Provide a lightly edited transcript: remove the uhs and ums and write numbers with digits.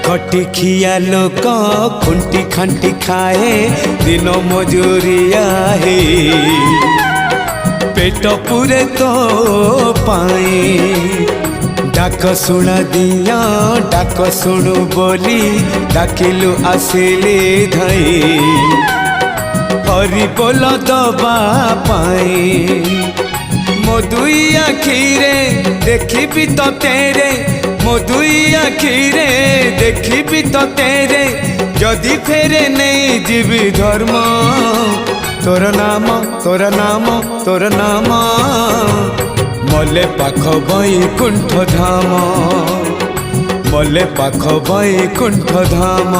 खटिखिया लोक खुंटी खांटी खाए दिन मजूरिया है पेट पूरे तो पाए डाक शुणा दिया डाक शुणु बोली डाकिलु आसिले धई हरि बोल दबा पाए मो दुई आखिरे देखी तो तेरे मो दुई आखिरे देखी तो तेरे जदि फेरे नहीं जीवी धर्म तोर नाम तोर नाम तोर नाम मले पाख बैकुंठ धाम मले पाख बैकुंठ धाम।